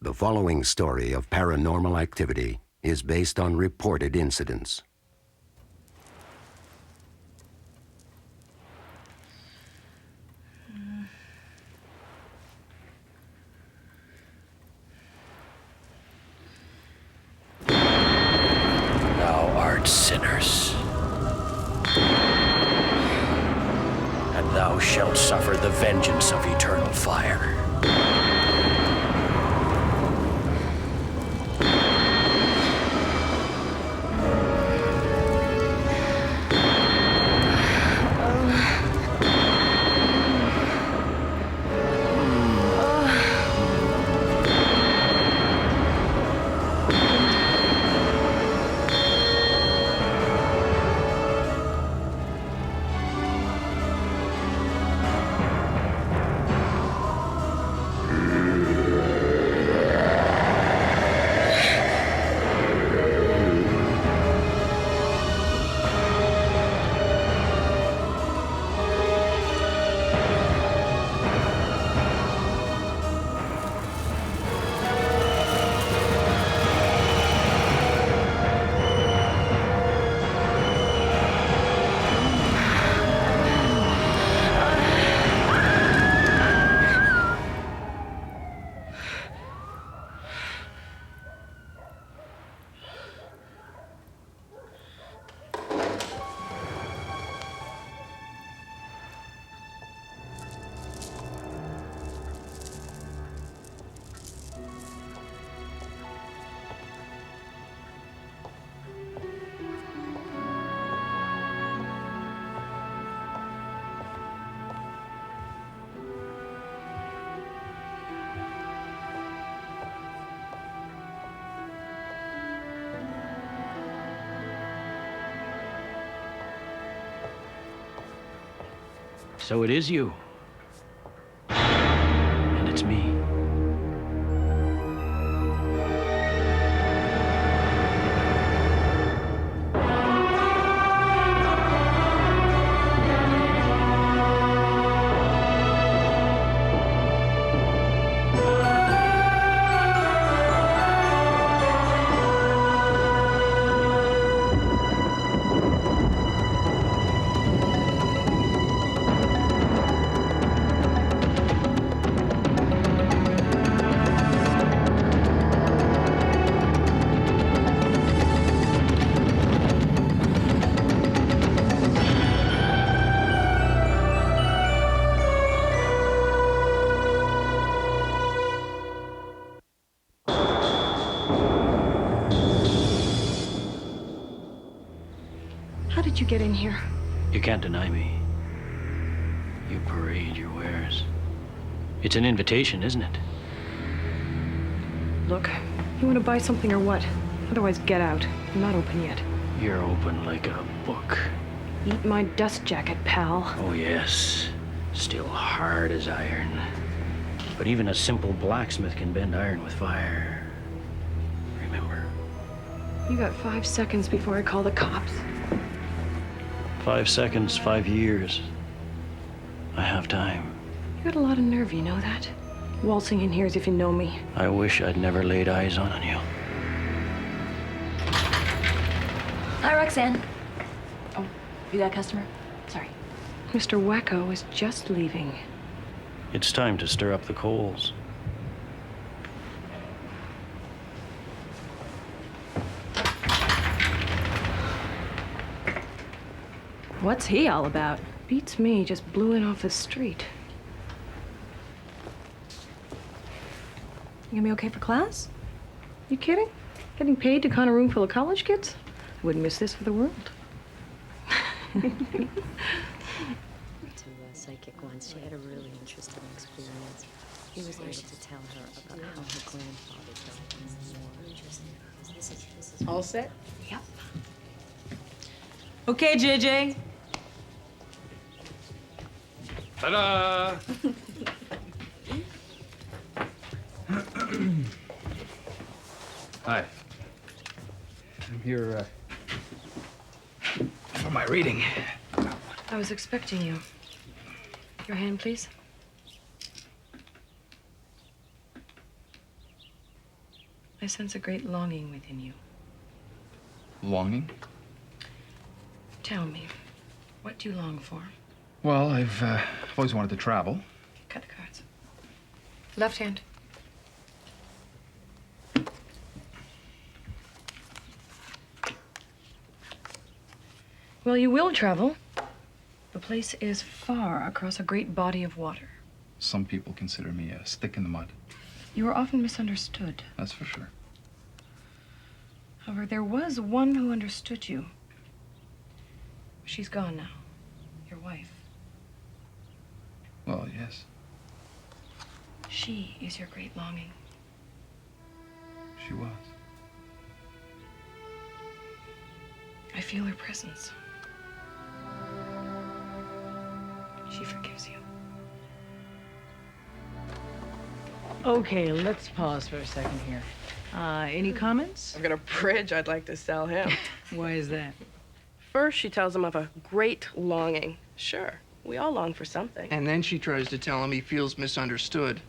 The following story of paranormal activity is based on reported incidents. Thou art sinners, and thou shalt suffer the vengeance of eternal fire. So it is you. And it's me. How did you get in here? You can't deny me. You parade your wares. It's an invitation, isn't it? Look, you want to buy something or what? Otherwise, get out. I'm not open yet. You're open like a book. Eat my dust jacket, pal. Oh, yes. Still hard as iron. But even a simple blacksmith can bend iron with fire. Remember. You got 5 seconds before I call the cops. 5 seconds, 5 years. I have time. You got a lot of nerve, you know that? Waltzing in here as if you know me. I wish I'd never laid eyes on you. Hi, Roxanne. Oh, you got a customer? Sorry. Mr. Wacko is just leaving. It's time to stir up the coals. What's he all about? Beats me, just blew in off the street. You gonna be okay for class? You kidding? Getting paid to con a room full of college kids? Wouldn't miss this for the world. To a psychic once. She had a really interesting experience. He was able to tell her about how her grandfather died in the war. Interesting. This is All set? Yep. Okay, JJ. Ta-da! Hi. I'm here for my reading. I was expecting you. Your hand, please. sense a great longing within you. Longing? Tell me, what do you long for? Well, I've always wanted to travel. Cut the cards. Left hand. Well, you will travel. The place is far across a great body of water. Some people consider me a stick in the mud. You are often misunderstood. That's for sure. However, there was one who understood you. She's gone now. Your wife. Well, yes. She is your great longing. She was. I feel her presence. She forgives you. Okay, let's pause for a second here. Any comments? I've got a bridge I'd like to sell him. Why is that? First, she tells him of a great longing. Sure, we all long for something. And then she tries to tell him he feels misunderstood.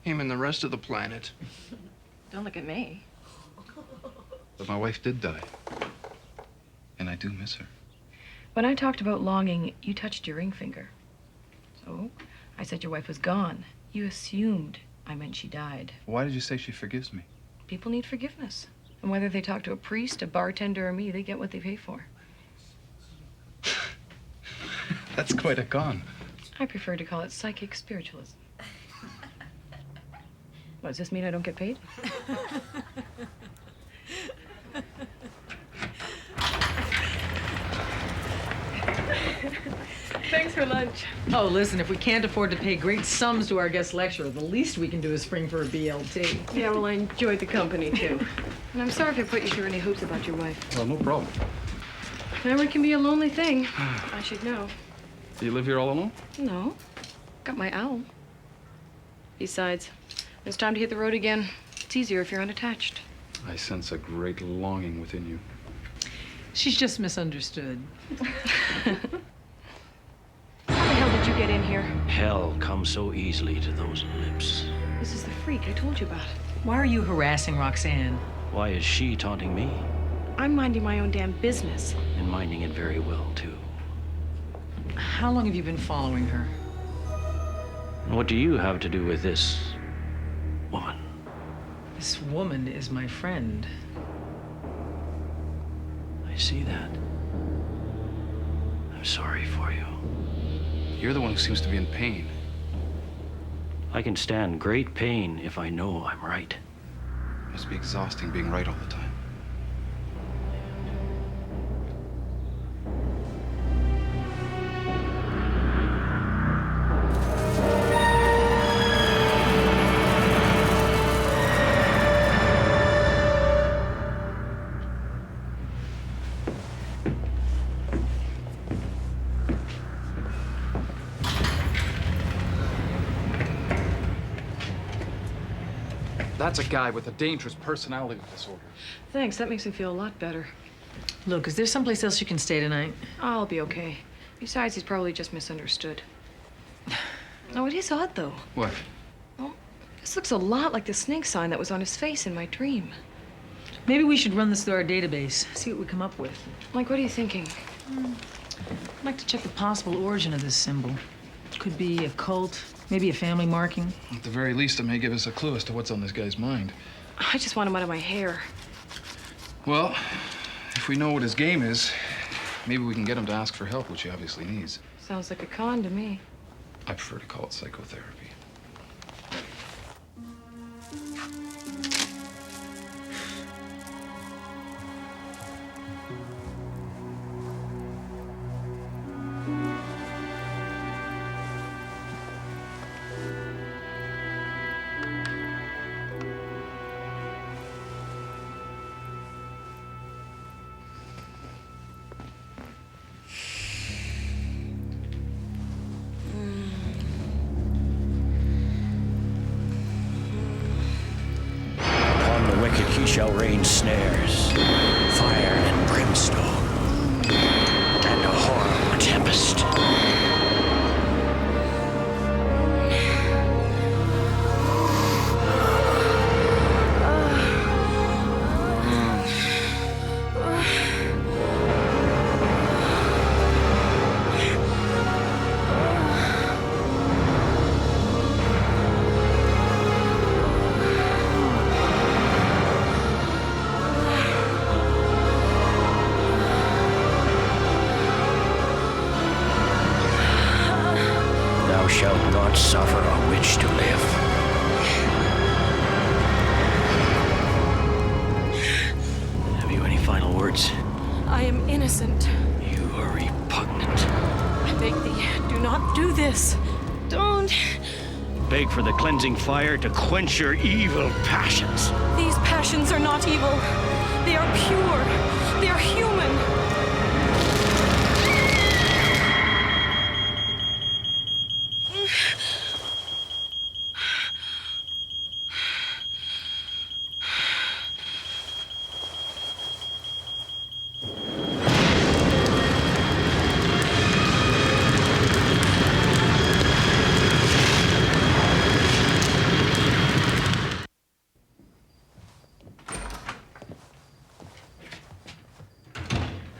Him and the rest of the planet. Don't look at me. But my wife did die. And I do miss her. When I talked about longing, you touched your ring finger. So, I said your wife was gone. You assumed I meant she died. Why did you say she forgives me? People need forgiveness. And whether they talk to a priest, a bartender, or me, they get what they pay for. That's quite a con. I prefer to call it psychic spiritualism. What, does this mean I don't get paid? Thanks for lunch. Oh, listen, if we can't afford to pay great sums to our guest lecturer, the least we can do is spring for a BLT. Yeah, well, I enjoyed the company, too. And I'm sorry if I put you through any hoops about your wife. Well, no problem. Memory can be a lonely thing. I should know. Do you live here all alone? No. Got my owl. Besides, when it's time to hit the road again, it's easier if you're unattached. I sense a great longing within you. She's just misunderstood. How the hell did you get in here? Hell comes so easily to those lips. This is the freak I told you about. Why are you harassing Roxanne? Why is she taunting me? I'm minding my own damn business. And minding it very well, too. How long have you been following her? And what do you have to do with this woman? This woman is my friend. I see that. I'm sorry for you. You're the one who seems to be in pain. I can stand great pain if I know I'm right. It must be exhausting being right all the time. That's a guy with a dangerous personality disorder. Thanks, that makes me feel a lot better. Look, is there someplace else you can stay tonight? I'll be okay. Besides, he's probably just misunderstood. Oh, it is odd, though. What? Well, this looks a lot like the snake sign that was on his face in my dream. Maybe we should run this through our database, see what we come up with. Like, what are you thinking? I'd like to check the possible origin of this symbol. Could be a cult, maybe a family marking. At the very least, it may give us a clue as to what's on this guy's mind. I just want him out of my hair. Well, if we know what his game is, maybe we can get him to ask for help, which he obviously needs. Sounds like a con to me. I prefer to call it psychotherapy. He shall rain snares, fire and brimstone, and a horrible tempest. shalt not suffer a witch to live. Have you any final words? I am innocent. You are repugnant. I beg thee, do not do this. Don't. Beg for the cleansing fire to quench your evil passions. These passions are not evil. They are pure. They are human.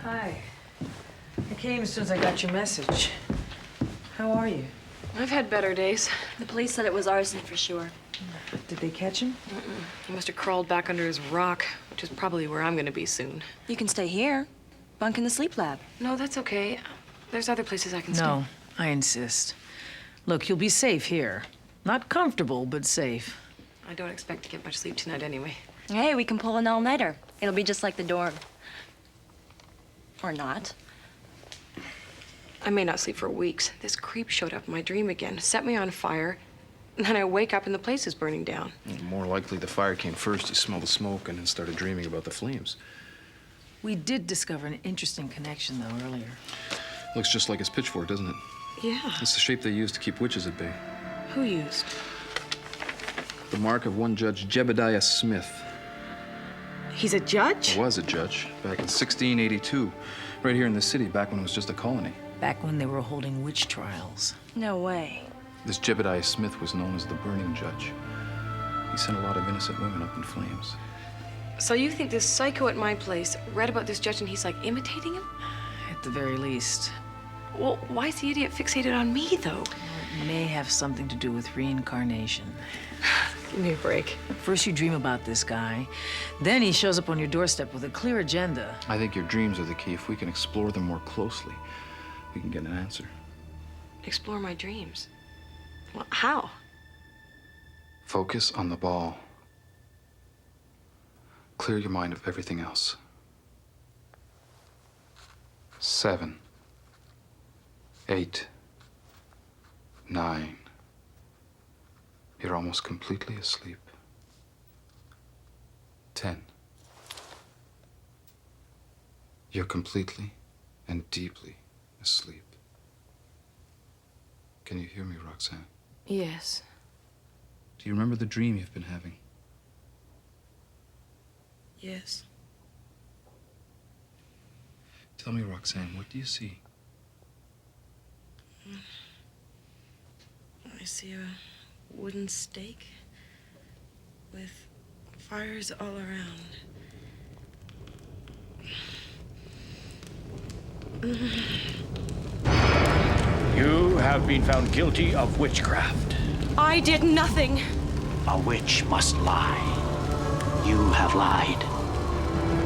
Hi. I came as soon as I got your message. How are you? I've had better days. The police said it was arson for sure. Did they catch him? He must have crawled back under his rock, which is probably where I'm gonna be soon. You can stay here. Bunk in the sleep lab. No, that's okay. There's other places I can stay. No, I insist. Look, you'll be safe here. Not comfortable, but safe. I don't expect to get much sleep tonight anyway. Hey, we can pull an all-nighter. It'll be just like the dorm. Or not. I may not sleep for weeks. This creep showed up in my dream again, set me on fire, and then I wake up and the place is burning down. More likely the fire came first. You smelled the smoke and then started dreaming about the flames. We did discover an interesting connection, though, earlier. Looks just like his pitchfork, doesn't it? Yeah. It's the shape they use to keep witches at bay. Who used? The mark of one Judge Jebediah Smith. He's a judge? Was a judge back in 1682, right here in the city, back when it was just a colony. Back when they were holding witch trials. No way. This Jebediah Smith was known as the Burning Judge. He sent a lot of innocent women up in flames. So you think this psycho at my place read about this judge and he's like imitating him? At the very least. Well, why is the idiot fixated on me, though? It may have something to do with reincarnation. Give me a break. First you dream about this guy, then he shows up on your doorstep with a clear agenda. I think your dreams are the key. If we can explore them more closely, we can get an answer. Explore my dreams. Well, how? Focus on the ball. Clear your mind of everything else. 7, 8, 9. You're almost completely asleep. 10. You're completely and deeply asleep. Can you hear me, Roxanne? Yes. Do you remember the dream you've been having? Yes. Tell me, Roxanne, what do you see? I see a wooden stake with fires all around. You have been found guilty of witchcraft. I did nothing. A witch must lie. You have lied.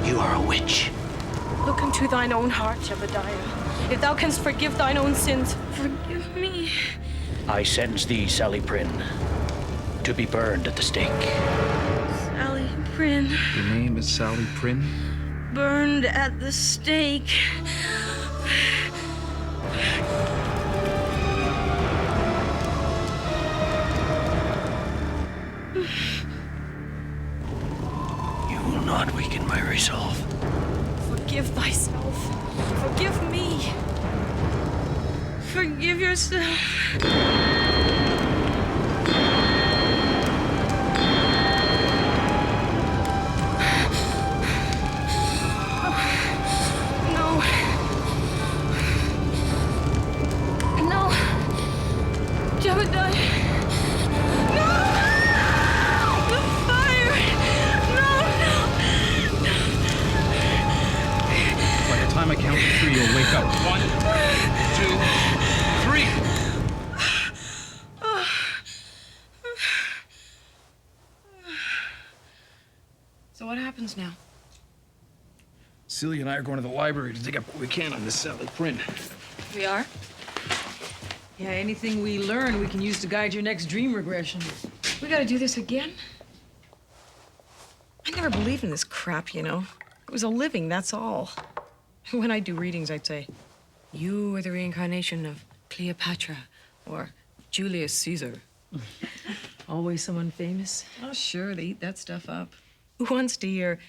You are a witch. Look into thine own heart, Jebediah. If thou canst forgive thine own sins, forgive me. I sentence thee, Sally Prynn, to be burned at the stake. Sally Prynn, Your name is Sally Prynn? burned at the stake. You will not weaken my resolve. Forgive thyself. Forgive me. Forgive yourself. No. No. Jebediah. No! The fire! No, no! By the time I count to 3, you'll wake up. 1, 2, 3. So what happens now? Celia and I are going to the library to dig up what we can on this Sally Prynn. We are? Yeah, anything we learn, we can use to guide your next dream regression. We gotta do this again? I never believed in this crap, you know. It was a living, that's all. When I do readings, I'd say, you are the reincarnation of Cleopatra or Julius Caesar. Always someone famous? Oh, sure, they eat that stuff up. Who wants to hear,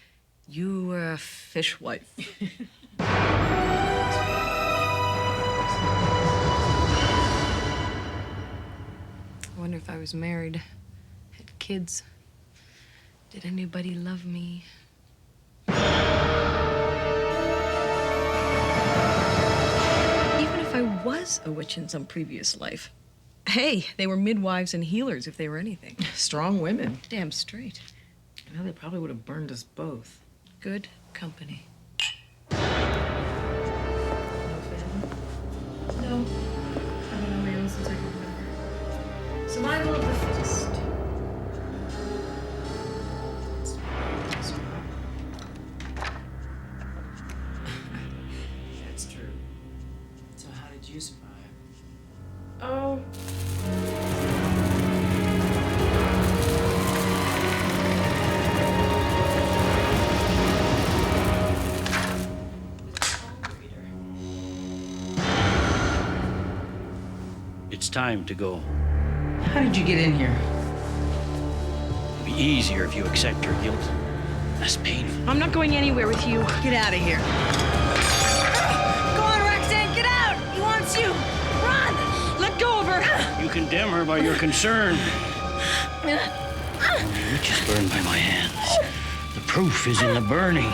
you were a fishwife? I wonder if I was married, had kids. Did anybody love me? Even if I was a witch in some previous life, hey, they were midwives and healers if they were anything. Strong women. Damn straight. Well, they probably would have burned us both. Good company. No. I've been on my own since I can remember. Survival of the fittest. That's true. So how did you survive? Oh. It's time to go. How did you get in here? It'll be easier if you accept your guilt. Less painful. I'm not going anywhere with you. Get out of here. Go on, Roxanne, get out! He wants you! Run! Let go of her! You condemn her by your concern. The witch is burned by my hands. The proof is in the burning.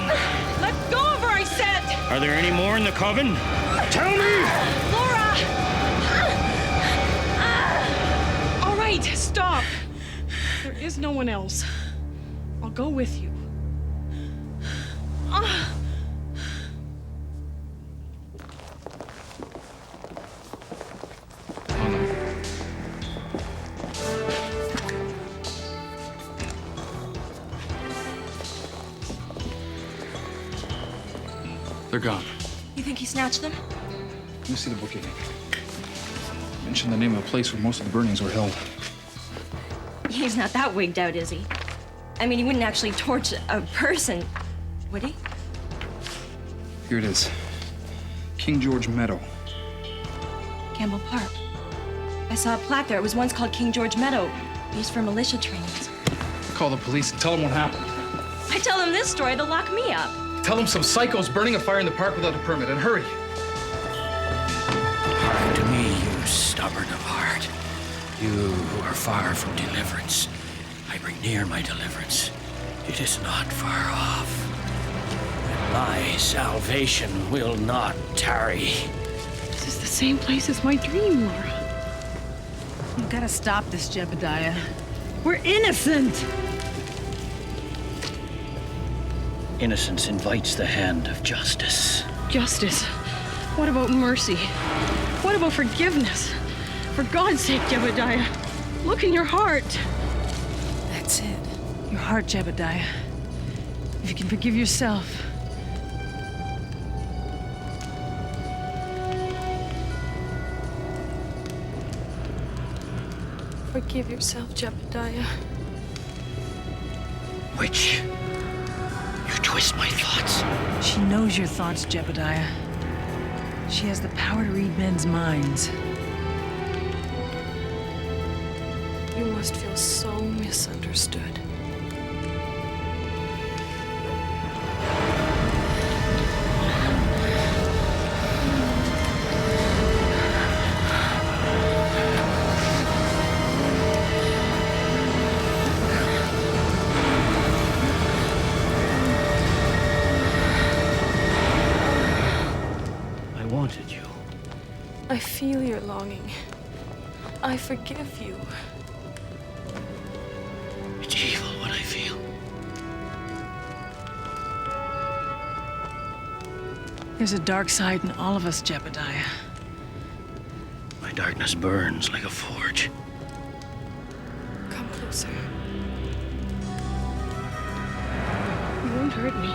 Let go of her, I said! Are there any more in the coven? Tell me! Laura! All right, stop. There is no one else. I'll go with you. They're gone. You think he snatched them? Let me see the bookkeeping. Mention the name of the place where most of the burnings were held. He's not that wigged out, is he? I mean, he wouldn't actually torch a person, would he? Here it is. King George Meadow. Campbell Park. I saw a plaque there. It was once called King George Meadow, used for militia trainings. Call the police and tell them what happened. I tell them this story, they'll lock me up. Tell them some psycho's burning a fire in the park without a permit, and hurry. Hearken to me, you stubborn of heart. You who are far from deliverance. I bring near my deliverance. It is not far off. And my salvation will not tarry. This is the same place as my dream, Laura. You gotta stop this, Jebediah. We're innocent! Innocence invites the hand of justice. Justice. What about mercy? What about forgiveness? For God's sake, Jebediah, look in your heart. That's it. Your heart, Jebediah. If you can forgive yourself. Forgive yourself, Jebediah. Witch, you twist my thoughts. She knows your thoughts, Jebediah. She has the power to read men's minds. You must feel so misunderstood. I wanted you. I feel your longing. I forgive you. It's evil what I feel. There's a dark side in all of us, Jebediah. My darkness burns like a forge. Come closer. You won't hurt me.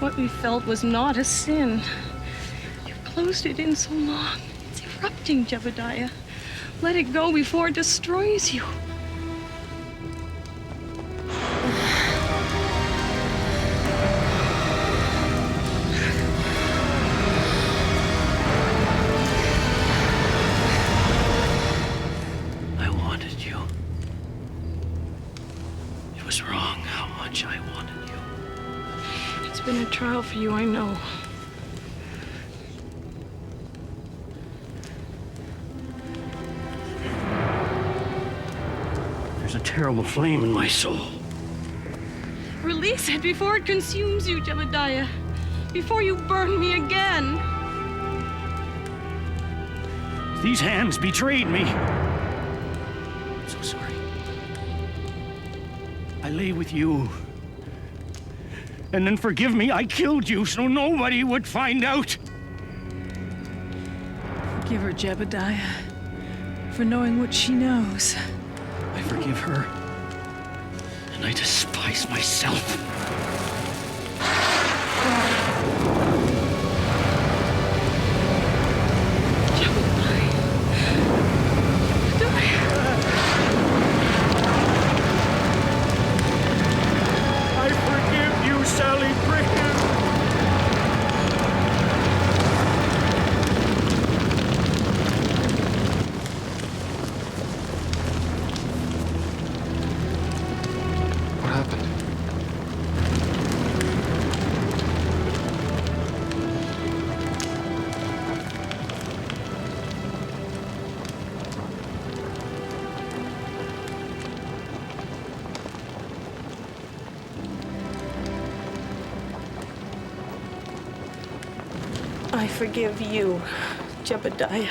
What we felt was not a sin. You've closed it in so long. It's corrupting, Jebediah. Let it go before it destroys you. I wanted you. It was wrong how much I wanted you. It's been a trial for you, I know. There's a terrible flame in my soul. Release it before it consumes you, Jebediah. Before you burn me again. These hands betrayed me. I'm so sorry. I lay with you. And then forgive me, I killed you so nobody would find out. Forgive her, Jebediah, for knowing what she knows. I forgive her. And I despise myself. I forgive you, Sally Brigham. What happened? I forgive you, Jebediah.